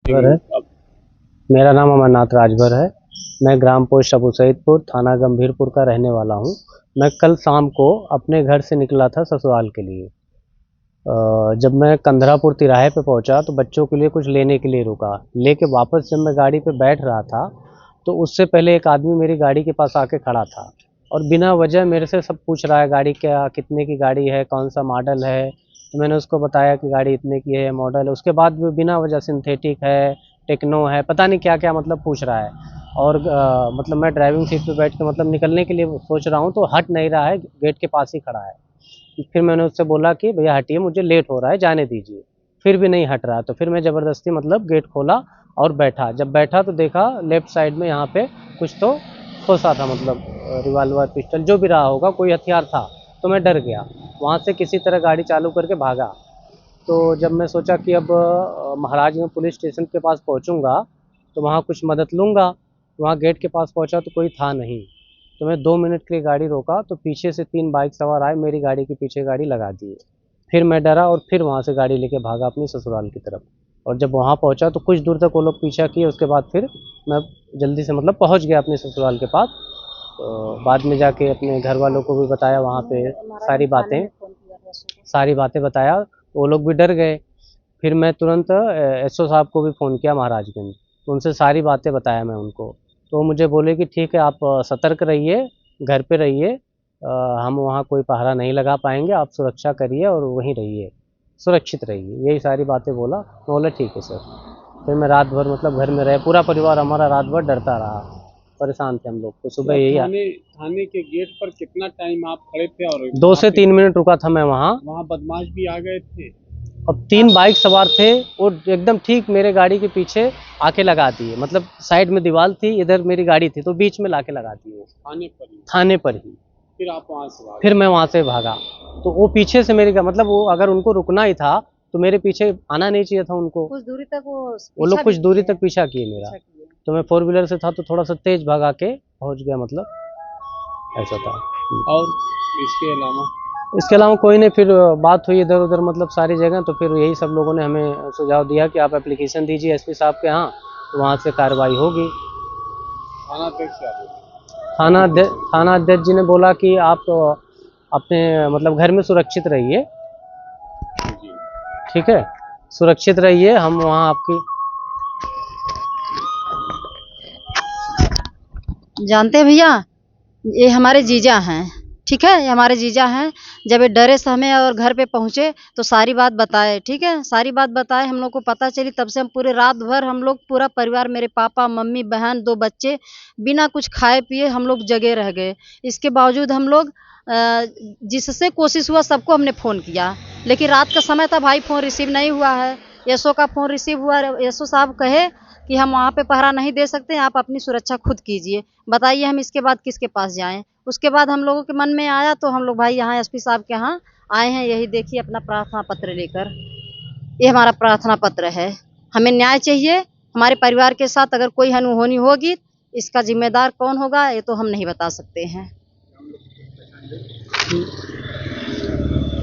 राजभर है। मेरा नाम अमरनाथ राजभर है। मैं ग्राम पोस्ट अबू सईदपुर, थाना गंभीरपुर का रहने वाला हूँ। मैं कल शाम को अपने घर से निकला था ससुराल के लिए। जब मैं कंधरापुर तिराहे पे पहुँचा तो बच्चों के लिए कुछ लेने के लिए रुका। लेके वापस जब मैं गाड़ी पे बैठ रहा था तो उससे पहले एक आदमी मेरी गाड़ी के पास आके खड़ा था और बिना वजह मेरे से सब पूछ रहा है, गाड़ी क्या, कितने की गाड़ी है, कौन सा मॉडल है। तो मैंने उसको बताया कि गाड़ी इतने की है, मॉडल है। उसके बाद भी बिना वजह सिंथेटिक है, टेक्नो है, पता नहीं क्या क्या मतलब पूछ रहा है। और मतलब मैं ड्राइविंग सीट पे बैठ के मतलब निकलने के लिए सोच रहा हूँ तो हट नहीं रहा है, गेट के पास ही खड़ा है। फिर मैंने उससे बोला कि भैया हटिए, मुझे लेट हो रहा है, जाने दीजिए। फिर भी नहीं हट रहा, तो फिर मैं ज़बरदस्ती मतलब गेट खोला और बैठा। जब बैठा तो देखा लेफ्ट साइड में यहाँ पे कुछ तो ठोसा था, मतलब रिवाल्वर, पिस्टल, जो भी रहा होगा, कोई हथियार था। तो मैं डर गया, वहाँ से किसी तरह गाड़ी चालू करके भागा। तो जब मैं सोचा कि अब महाराजगंज पुलिस स्टेशन के पास पहुँचूँगा तो वहाँ कुछ मदद लूँगा, वहाँ गेट के पास पहुँचा तो कोई था नहीं। तो मैं 2 मिनट के लिए गाड़ी रोका तो पीछे से 3 बाइक सवार आए, मेरी गाड़ी के पीछे गाड़ी लगा दिए। फिर मैं डरा और फिर वहाँ से गाड़ी लेके भागा अपनी ससुराल की तरफ। और जब वहाँ पहुँचा तो कुछ दूर तक वो लोग पीछा किए, उसके बाद फिर मैं जल्दी से मतलब पहुँच गया अपने ससुराल के पास। तो बाद में जाके अपने घर वालों को भी बताया, वहाँ पे सारी बातें बताया, तो वो लोग भी डर गए। फिर मैं तुरंत एसओ साहब को भी फ़ोन किया महाराजगंज, तो उनसे सारी बातें बताया मैं उनको। तो वो मुझे बोले कि ठीक है, आप सतर्क रहिए, घर पे रहिए, हम वहाँ कोई पहरा नहीं लगा पाएंगे, आप सुरक्षा करिए और वहीं रहिए, सुरक्षित रहिए, यही सारी बातें बोला। मैं बोला ठीक है सर। फिर मैं रात भर मतलब घर में रहे, पूरा परिवार हमारा रात भर डरता रहा, परेशान थे हम लोग। तो सुबह यही थाने के गेट पर कितना टाइम आप खड़े थे और 2 से 3 मिनट रुका था मैं वहाँ। वहाँ बदमाश भी आ गए थे? अब 3 बाइक सवार थे, वो एकदम ठीक मेरे गाड़ी के पीछे आके लगा दिए, मतलब साइड में दीवार थी, इधर मेरी गाड़ी थी, तो बीच में लाके लगा दिए वो, थाने पर ही। फिर आप वहाँ से भागे? फिर मैं वहाँ से भागा। तो वो पीछे से मेरी मतलब वो अगर उनको रुकना ही था तो मेरे पीछे आना नहीं चाहिए था उनको। कुछ दूरी तक वो लोग कुछ दूरी तक पीछा किए मेरा। तो मैं 4 व्हीलर से था तो थोड़ा सा तेज भगा के पहुँच गया, मतलब ऐसा था। और इसके अलावा कोई नहीं। फिर बात हुई इधर उधर मतलब सारी जगह, तो फिर यही सब लोगों ने हमें सुझाव दिया कि आप एप्लीकेशन दीजिए एसपी साहब के यहाँ, तो वहाँ से कार्रवाई होगी। थाना अध्यक्ष जी ने बोला कि आप अपने मतलब घर में सुरक्षित रहिए, ठीक है, सुरक्षित रहिए, हम वहाँ आपकी। जानते हैं भैया, ये हमारे जीजा हैं, ठीक है, ये हमारे जीजा हैं। जब ये डरे से हमें और घर पे पहुँचे तो सारी बात बताए, ठीक है, सारी बात बताए, हम लोग को पता चली। तब से हम पूरे रात भर हम लोग पूरा परिवार, मेरे पापा, मम्मी, बहन, 2 बच्चे, बिना कुछ खाए पिए हम लोग जगे रह गए। इसके बावजूद हम लोग जिससे कोशिश हुआ सबको हमने फ़ोन किया, लेकिन रात का समय था भाई, फ़ोन रिसीव नहीं हुआ है। एसओ का फ़ोन रिसीव हुआ, एसओ साहब कहे कि हम वहाँ पे पहरा नहीं दे सकते, आप अपनी सुरक्षा खुद कीजिए। बताइए हम इसके बाद किसके पास जाएँ? उसके बाद हम लोगों के मन में आया तो हम लोग भाई यहाँ एसपी साहब के यहाँ आए हैं। यही देखिए अपना प्रार्थना पत्र लेकर, ये हमारा प्रार्थना पत्र है। हमें न्याय चाहिए, हमारे परिवार के साथ अगर कोई अनहोनी होगी, इसका जिम्मेदार कौन होगा ये तो हम नहीं बता सकते हैं।